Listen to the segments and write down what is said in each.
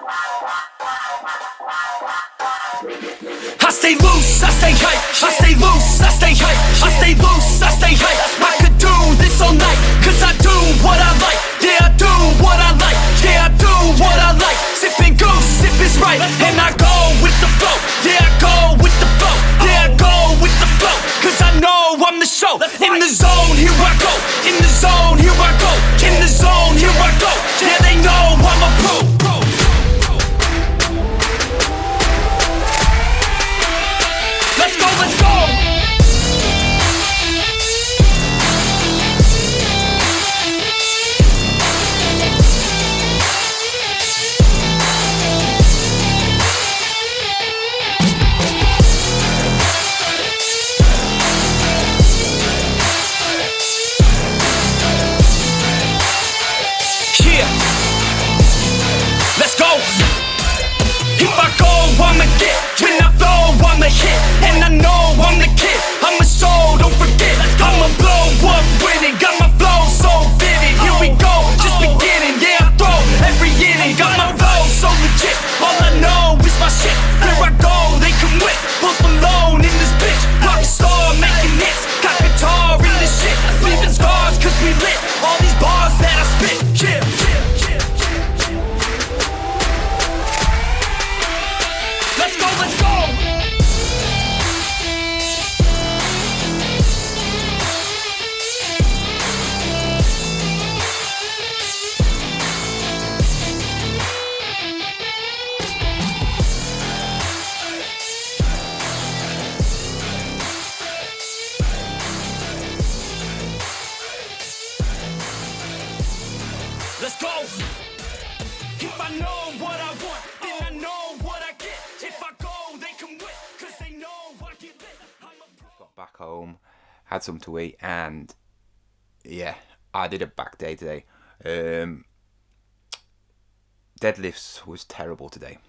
I stay loose, I stay hype. I stay loose, I stay hype. I stay loose, I stay hype. I could do this all night, cause I do what I like. Yeah, I do what I like. Yeah, I do what I like. Sipping goose, sip is right. And I go with the flow. Yeah, I go with the flow. Yeah, I go with the flow. Cause I know I'm the show. In the zone, here I go. In the zone, here I go. In the zone, here I go. Yeah, they know I'm a pro. Let's go, let's go! Yeah! Let's go! If I go, I'ma get. When I flow, I'ma hit. And I know I'm the kid. I'm a soul, don't forget. I'ma blow up winning. Got my flow so vivid. Here we go, just beginning. Yeah, I throw every inning. Got my flow so legit. All I know is my shit. Here I go, they can win. Post Malone in this bitch. Rockstar making hits. Got guitar in this shit. Leaving scars cause we lit. All these bars that I spit. Yeah. Let's go, let's go! Let's go! If I know what I want, then I know what I get. If I go, they can win, cause they know I get lit. I'm a pro. Got back home, had something to eat, and yeah, I did a back day today. Deadlifts was terrible today.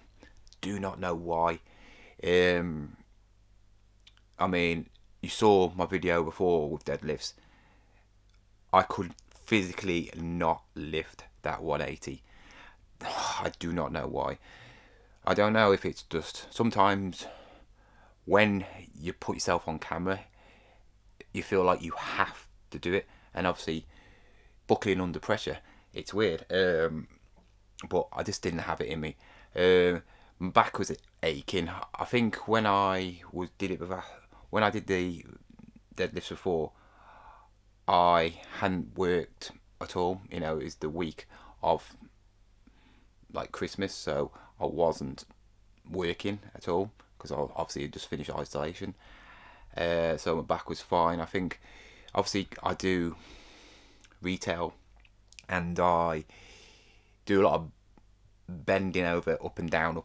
Do not know why. I mean, you saw my video before with deadlifts. I could physically not lift that 180. I do not know why. I don't know if it's just sometimes when you put yourself on camera, you feel like you have to do it, and obviously buckling under pressure, it's weird. But I just didn't have it in me. My back was aching. I think when I did the deadlifts before, I hadn't worked at all. You know, it's the week of like Christmas, so I wasn't working at all because I obviously just finished isolation. So my back was fine. I think obviously I do retail and I do a lot of bending over, up and down,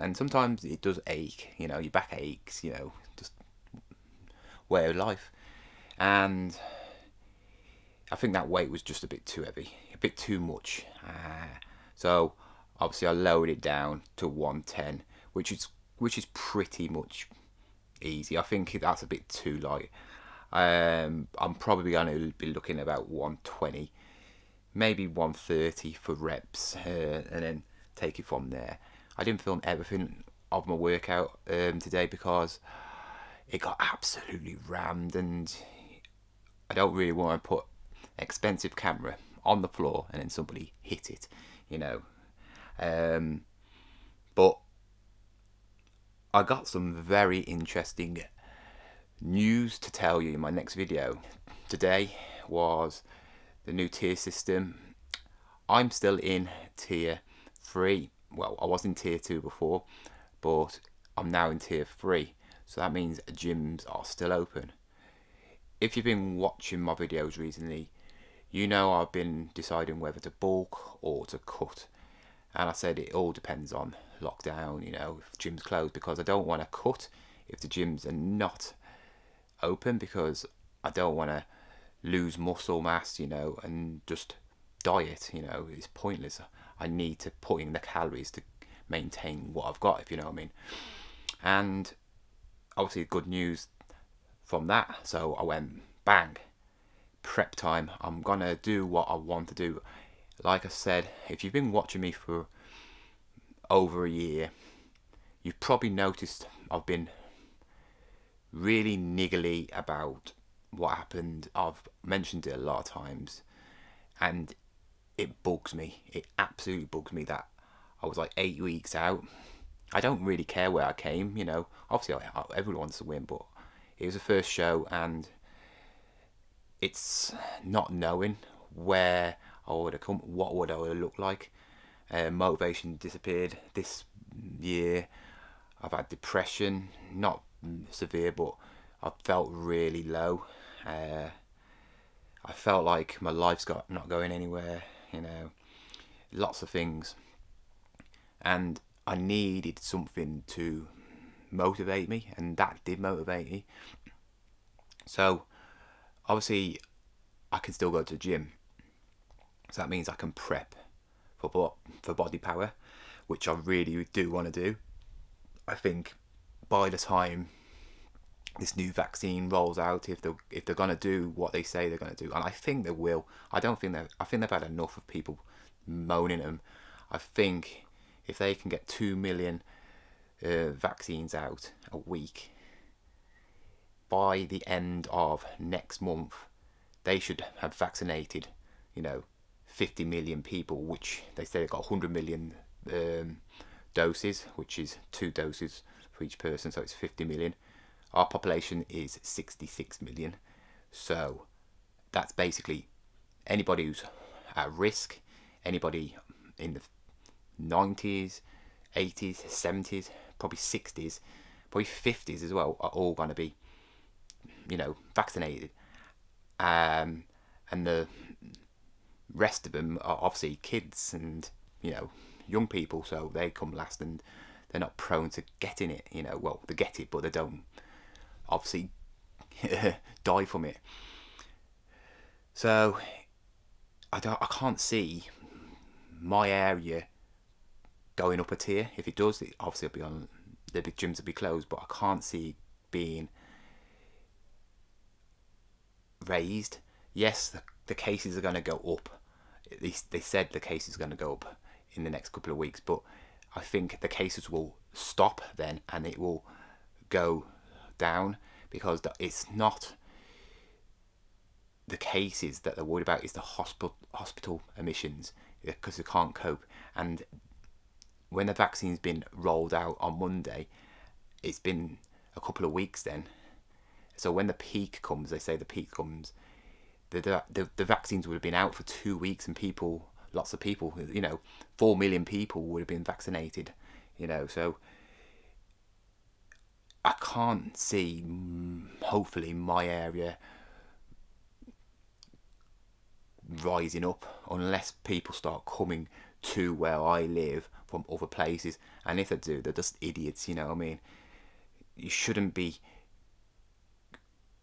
and sometimes it does ache. You know, your back aches. You know, just way of life. And I think that weight was just a bit too heavy, a bit too much. So obviously I lowered it down to 110, which is pretty much easy. I think that's a bit too light. I'm probably going to be looking about 120, maybe 130 for reps, and then take it from there. I didn't film everything of my workout today because it got absolutely rammed, and I don't really want to put expensive camera on the floor and then somebody hit it, you know. But I got some very interesting news to tell you in my next video. Today was the new tier system. I'm still in tier 3. Well, I was in tier 2 before, but I'm now in tier 3. So that means gyms are still open. If you've been watching my videos recently, you know I've been deciding whether to bulk or to cut. And I said it all depends on lockdown, you know, if gyms close, because I don't want to cut if the gyms are not open, because I don't want to lose muscle mass, you know, and just diet, you know, it's pointless. I need to put in the calories to maintain what I've got, if you know what I mean. And obviously good news from that, so I went bang, prep time. I'm gonna do what I want to do. Like I said, if you've been watching me for over a year, you've probably noticed I've been really niggly about what happened. I've mentioned it a lot of times, and it bugs me. It absolutely bugs me that I was like 8 weeks out. I don't really care where I came, you know. Obviously, everyone wants to win, but it was the first show, and it's not knowing where I would have come, what would I have looked like. Motivation disappeared this year. I've had depression, not severe, but I felt really low. I felt like my life's not going anywhere, you know, lots of things. And I needed something to motivate me, and that did motivate me. So, obviously, I can still go to the gym. So that means I can prep for body power, which I really do want to do. I think by the time this new vaccine rolls out, if they're gonna do what they say they're gonna do, and I think they will. I think they've had enough of people moaning at them. I think if they can get 2 million vaccines out a week by the end of next month, they should have vaccinated, 50 million people, which they say they've got 100 million doses, which is 2 doses for each person, so it's 50 million. Our population is 66 million, so that's basically anybody who's at risk, anybody in the 90s, 80s, 70s, probably 60s, probably 50s as well, are all going to be, vaccinated. And the rest of them are obviously kids and, young people, so they come last and they're not prone to getting it, well, they get it, but they don't obviously die from it. So I can't see my area going up a tier. If it does, obviously it'll be on, the big gyms will be closed, but I can't see being raised. Yes, the cases are going to go up. At least they said the cases are going to go up in the next couple of weeks, but I think the cases will stop then and it will go down, because it's not the cases that they're worried about, it's the hospital admissions, because they can't cope. And when the vaccine's been rolled out on Monday, it's been a couple of weeks then. So when the peak comes, they say the peak comes, the vaccines would have been out for 2 weeks, and lots of people, 4 million people would have been vaccinated, so I can't see, hopefully, my area rising up unless people start coming to where I live from other places. And if they do, they're just idiots, you know what I mean? You should be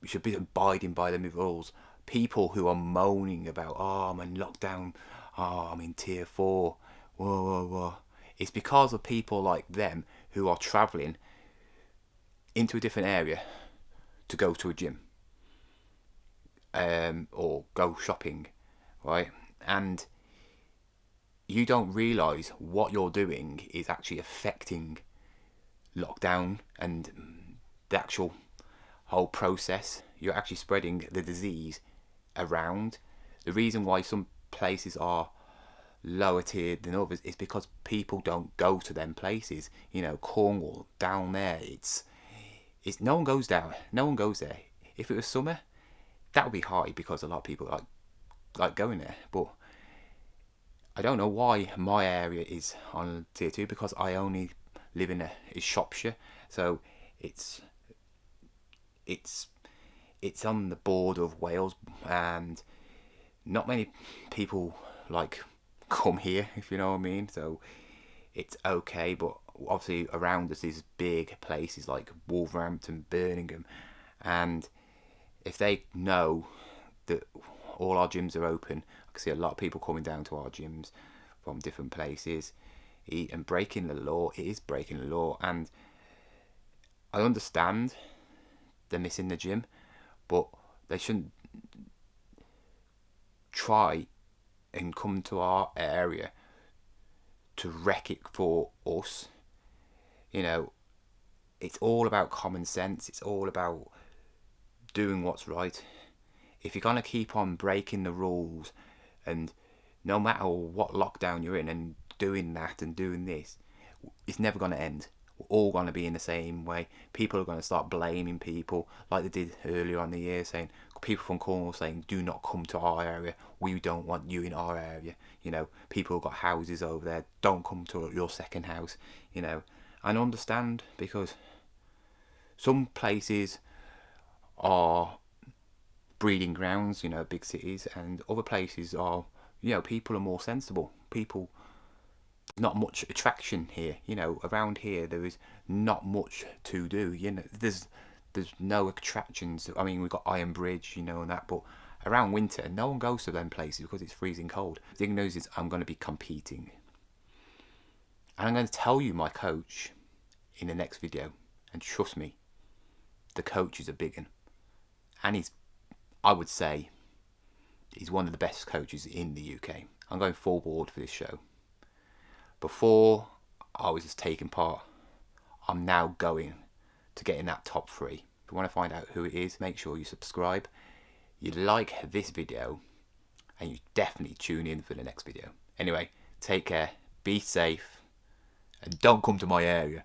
abiding by the rules. People who are moaning about, I'm in lockdown, I'm in tier 4, whoa. It's because of people like them who are travelling into a different area to go to a gym or go shopping, right? And you don't realise what you're doing is actually affecting lockdown and the actual whole process. You're actually spreading the disease around. The reason why some places are lower tiered than others is because people don't go to them places. Cornwall, down there, it's no one goes down. No one goes there. If it was summer, that would be high because a lot of people like going there. But I don't know why my area is on tier 2, because I only live in Shropshire, so it's on the border of Wales, and not many people come here, if you know what I mean. So it's okay, but obviously around us is big places like Wolverhampton, Birmingham, and if they know that all our gyms are open, I can see a lot of people coming down to our gyms from different places and breaking the law. It is breaking the law, and I understand they're missing the gym, but they shouldn't try and come to our area to wreck it for us. You know, it's all about common sense. It's all about doing what's right. If you're going to keep on breaking the rules, and no matter what lockdown you're in and doing that and doing this, it's never going to end. We're all going to be in the same way. People are going to start blaming people like they did earlier on the year, saying, people from Cornwall saying, do not come to our area, we don't want you in our area. You know, people who've got houses over there, don't come to your second house. You know, and understand, because some places are breeding grounds, you know, big cities, and other places are, you know, people are more sensible. People, not much attraction here, you know. Around here there is not much to do, you know. There's no attractions. I mean, we've got Iron Bridge, you know, and that, but around winter no one goes to them places because it's freezing cold. The thing is I'm going to be competing, and I'm going to tell you my coach in the next video, and trust me, the coach is a big one, and I would say he's one of the best coaches in the UK. I'm going full board for this show. Before, I was just taking part. I'm now going to get in that top 3. If you want to find out who it is, make sure you subscribe, you like this video, and you definitely tune in for the next video. Anyway, take care, be safe, and don't come to my area.